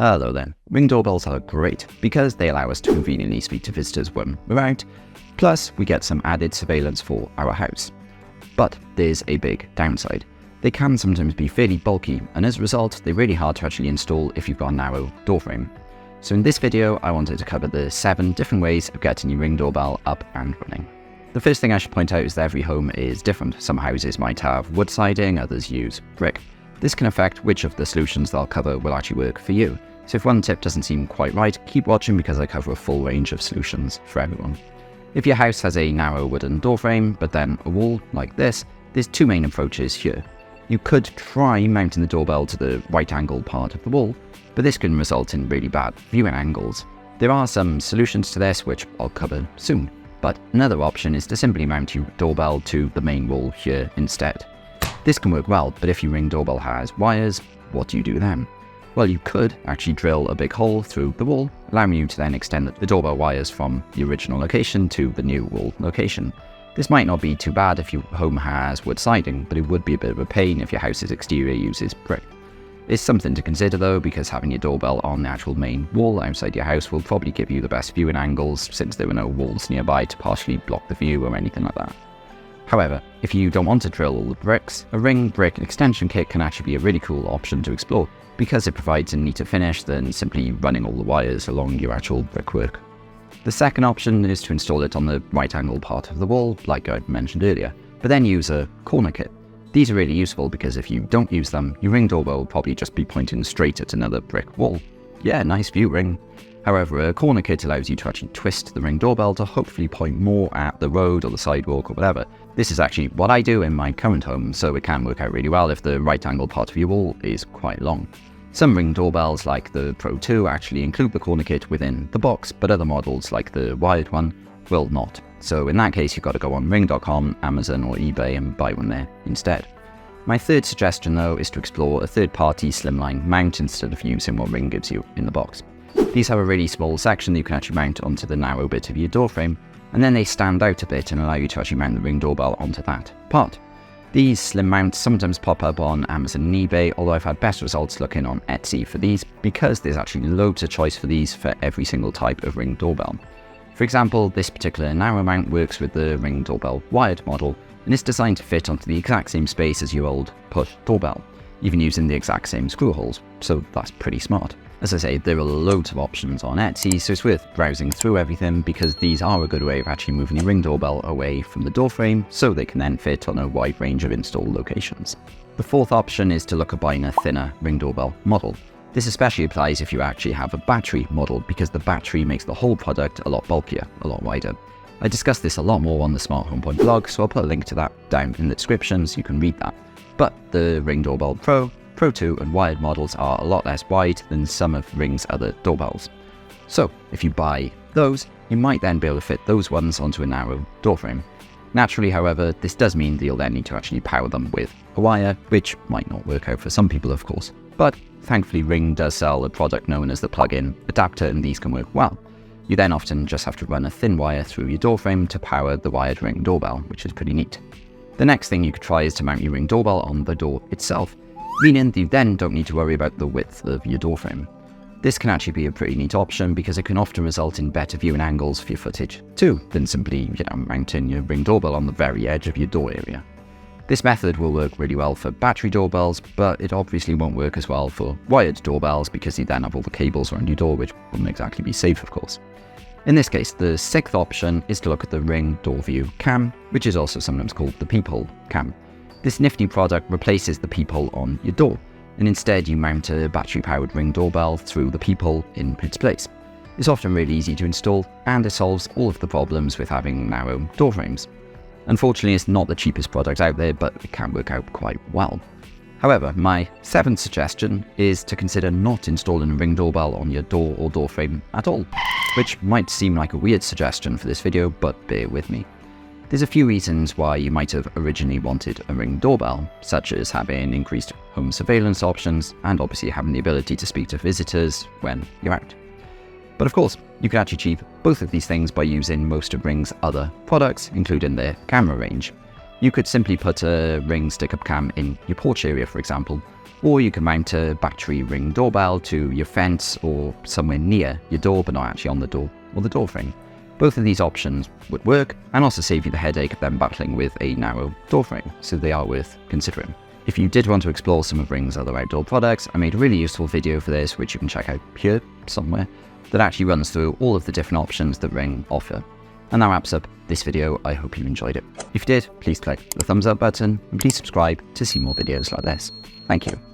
Hello then. Ring doorbells are great because they allow us to conveniently speak to visitors when we're out, plus we get some added surveillance for our house. But there's a big downside. They can sometimes be fairly bulky, and as a result, they're really hard to actually install if you've got a narrow doorframe. So in this video, I wanted to cover the 7 different ways of getting your Ring doorbell up and running. The first thing I should point out is that every home is different. Some houses might have wood siding, others use brick. This can affect which of the solutions they'll cover will actually work for you. So if one tip doesn't seem quite right, keep watching because I cover a full range of solutions for everyone. If your house has a narrow wooden doorframe, but then a wall like this, there's 2 main approaches here. You could try mounting the doorbell to the right angle part of the wall, but this can result in really bad viewing angles. There are some solutions to this which I'll cover soon, but another option is to simply mount your doorbell to the main wall here instead. This can work well, but if your Ring doorbell has wires, what do you do then? Well, you could actually drill a big hole through the wall, allowing you to then extend the doorbell wires from the original location to the new wall location. This might not be too bad if your home has wood siding, but it would be a bit of a pain if your house's exterior uses brick. It's something to consider though, because having your doorbell on the actual main wall outside your house will probably give you the best viewing angles, since there are no walls nearby to partially block the view or anything like that. However, if you don't want to drill all the bricks, a ring brick extension kit can actually be a really cool option to explore, because it provides a neater finish than simply running all the wires along your actual brickwork. The second option is to install it on the right angle part of the wall, like I mentioned earlier, but then use a corner kit. These are really useful because if you don't use them, your Ring doorbell will probably just be pointing straight at another brick wall. Yeah, nice view, Ring. However, a corner kit allows you to actually twist the Ring doorbell to hopefully point more at the road or the sidewalk or whatever. This is actually what I do in my current home, so it can work out really well if the right angle part of your wall is quite long. Some Ring doorbells like the Pro 2 actually include the corner kit within the box, but other models like the wired one will not. So in that case, you've got to go on ring.com, Amazon or eBay and buy one there instead. My third suggestion though is to explore a third-party Slimline Mount instead of using what Ring gives you in the box. These have a really small section that you can actually mount onto the narrow bit of your doorframe, and then they stand out a bit and allow you to actually mount the Ring doorbell onto that part. These slim mounts sometimes pop up on Amazon and eBay, although I've had best results looking on Etsy for these because there's actually loads of choice for these for every single type of Ring doorbell. For example, this particular narrow mount works with the Ring doorbell wired model and is designed to fit onto the exact same space as your old push doorbell, even using the exact same screw holes, so that's pretty smart. As I say, there are loads of options on Etsy, so it's worth browsing through everything because these are a good way of actually moving your Ring doorbell away from the doorframe so they can then fit on a wide range of install locations. The fourth option is to look at buying a thinner Ring doorbell model. This especially applies if you actually have a battery model because the battery makes the whole product a lot bulkier, a lot wider. I discuss this a lot more on the Smart Home Point blog, so I'll put a link to that down in the description so you can read that. But the Ring Doorbell Pro, Pro 2 and wired models are a lot less wide than some of Ring's other doorbells. So if you buy those, you might then be able to fit those ones onto a narrow doorframe. Naturally, however, this does mean that you'll then need to actually power them with a wire, which might not work out for some people of course. But thankfully Ring does sell a product known as the plug-in adapter and these can work well. You then often just have to run a thin wire through your doorframe to power the wired Ring doorbell, which is pretty neat. The next thing you could try is to mount your Ring doorbell on the door itself, meaning that you then don't need to worry about the width of your doorframe. This can actually be a pretty neat option because it can often result in better viewing angles for your footage too than simply, mounting your Ring doorbell on the very edge of your door area. This method will work really well for battery doorbells, but it obviously won't work as well for wired doorbells because you then have all the cables around your door, which wouldn't exactly be safe of course. In this case, the sixth option is to look at the Ring Door View Cam, which is also sometimes called the Peephole Cam. This nifty product replaces the peephole on your door, and instead you mount a battery-powered Ring doorbell through the peephole in its place. It's often really easy to install, and it solves all of the problems with having narrow doorframes. Unfortunately, it's not the cheapest product out there, but it can work out quite well. However, my 7th suggestion is to consider not installing a Ring doorbell on your door or doorframe at all, which might seem like a weird suggestion for this video, but bear with me. There's a few reasons why you might have originally wanted a Ring doorbell, such as having increased home surveillance options and obviously having the ability to speak to visitors when you're out. But of course, you can actually achieve both of these things by using most of Ring's other products, including their camera range. You could simply put a Ring stick-up cam in your porch area, for example, Or you can mount a battery Ring doorbell to your fence or somewhere near your door but not actually on the door or the door frame. Both of these options would work and also save you the headache of them battling with a narrow door frame, so they are worth considering. If you did want to explore some of Ring's other outdoor products, I made a really useful video for this, which you can check out here somewhere, that actually runs through all of the different options that Ring offer. And that wraps up this video. I hope you enjoyed it. If you did, please click the thumbs up button and please subscribe to see more videos like this. Thank you.